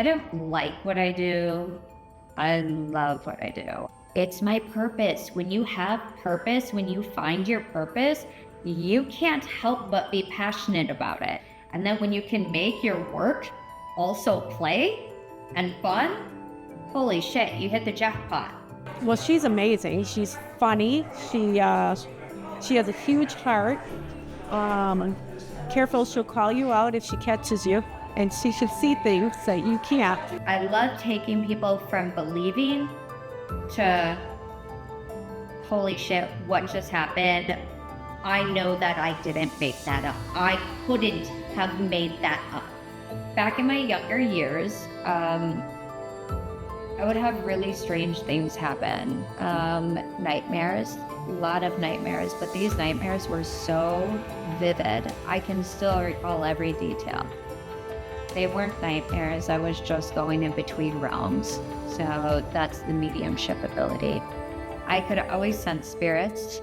I don't like what I do. I love what I do. It's my purpose. When you have purpose, when you find your purpose, you can't help but be passionate about it. And then when you can make your work also play and fun, holy shit, you hit the jackpot. Well, she's amazing. She's funny. She has a huge heart. Careful, she'll call you out if she catches you, and she should see things that you can't. I love taking people from believing to, holy shit, what just happened? I know that I didn't make that up. I couldn't have made that up. Back in my younger years, I would have really strange things happen. Nightmares, a lot of nightmares, but these nightmares were so vivid. I can still recall every detail. They weren't nightmares, I was just going in between realms. So that's the mediumship ability. I could always sense spirits.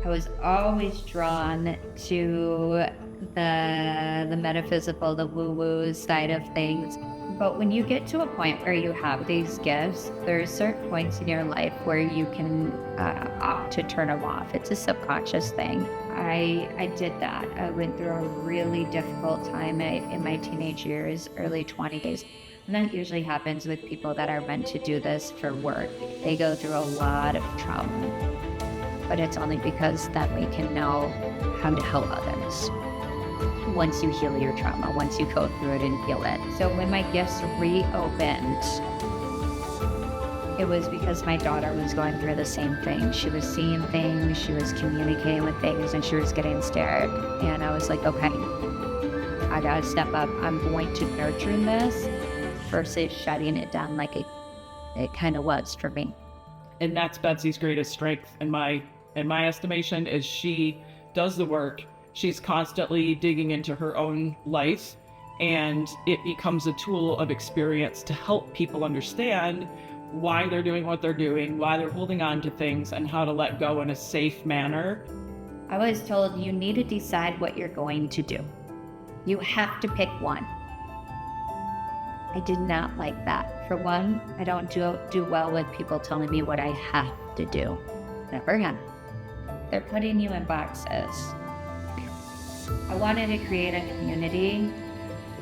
I was always drawn to the metaphysical, the woo-woo side of things. But when you get to a point where you have these gifts, there's certain points in your life where you can opt to turn them off. It's a subconscious thing. I did that. I went through a really difficult time in my teenage years, early 20s. And that usually happens with people that are meant to do this for work. They go through a lot of trauma. But it's only because then we can know how to help others. Once you heal your trauma, once you go through it and heal it. So when my gifts reopened, it was because my daughter was going through the same thing. She was seeing things, she was communicating with things, and she was getting scared. And I was like, okay, I gotta step up. I'm going to nurture this versus shutting it down like it kind of was for me. And that's Betsy's greatest strength in my estimation, is she does the work. She's constantly digging into her own life, and it becomes a tool of experience to help people understand why they're doing what they're doing, why they're holding on to things, and how to let go in a safe manner. I was told you need to decide what you're going to do. You have to pick one. I did not like that. For one, I don't do well with people telling me what I have to do. Never have. They're putting you in boxes. I wanted to create a community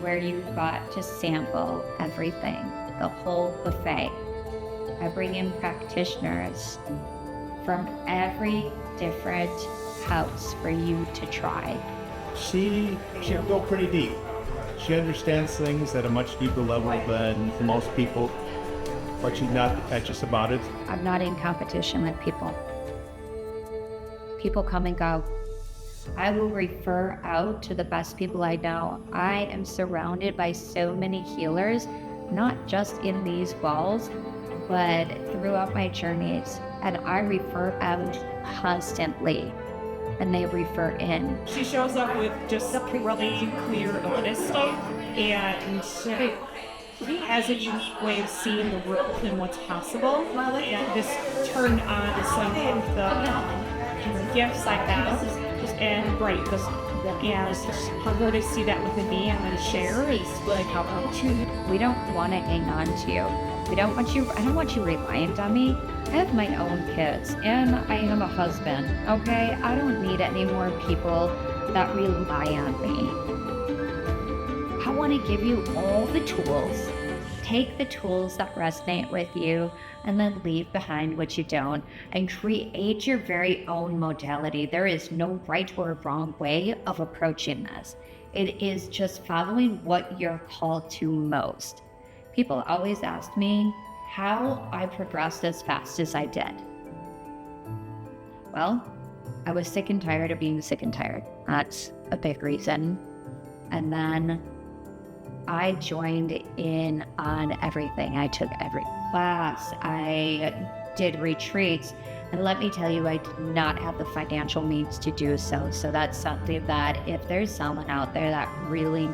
where you got to sample everything, the whole buffet. I bring in practitioners from every different house for you to try. She'll go pretty deep. She understands things at a much deeper level than most people, but she's not pretentious about it. I'm not in competition with people. People come and go. I will refer out to the best people I know. I am surrounded by so many healers, not just in these walls, but throughout my journeys. And I refer out constantly, and they refer in. She shows up with just a really clear honesty, and she has a unique way of seeing the world and what's possible. And just turned on some of the gifts I have. And right, and for her to see that within me and then share is like how we don't want to hang on to you. I don't want you reliant on me. I have my own kids and I am a husband, okay? I don't need any more people that rely on me. I want to give you all the tools. Take the tools that resonate with you and then leave behind what you don't and create your very own modality. There is no right or wrong way of approaching this. It is just following what you're called to most. People always ask me how I progressed as fast as I did. Well, I was sick and tired of being sick and tired. That's a big reason. And then I joined in on everything. I took every class. I did retreats. And let me tell you, I did not have the financial means to do so. So that's something that if there's someone out there that really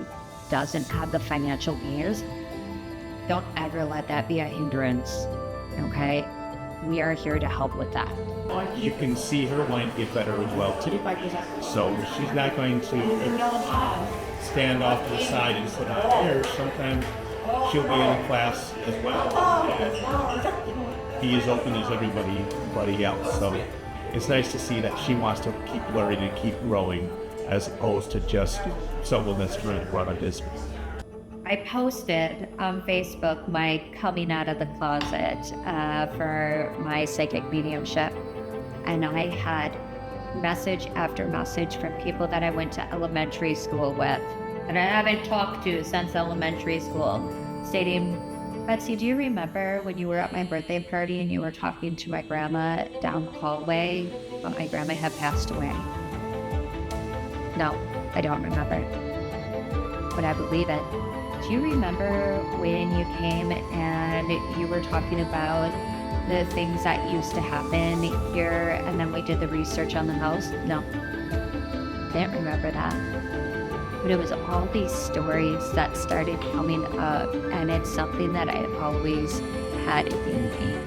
doesn't have the financial means, don't ever let that be a hindrance, okay? We are here to help with that. You can see her wanting to get better as well too. So she's not going to stand off to the side and sit out there. Sometimes she'll be in a class as well. And he is open as everybody else. So it's nice to see that she wants to keep learning and keep growing, as opposed to just someone that's trying to run a business. I posted on Facebook my coming out of the closet for my psychic mediumship. And I had message after message from people that I went to elementary school with, that I haven't talked to since elementary school, stating, Betsy, do you remember when you were at my birthday party and you were talking to my grandma down the hallway, but my grandma had passed away? No, I don't remember, but I believe it. Do you remember when you came and you were talking about the things that used to happen here, and then we did the research on the house? No, didn't remember that. But it was all these stories that started coming up, and it's something that I always had in me.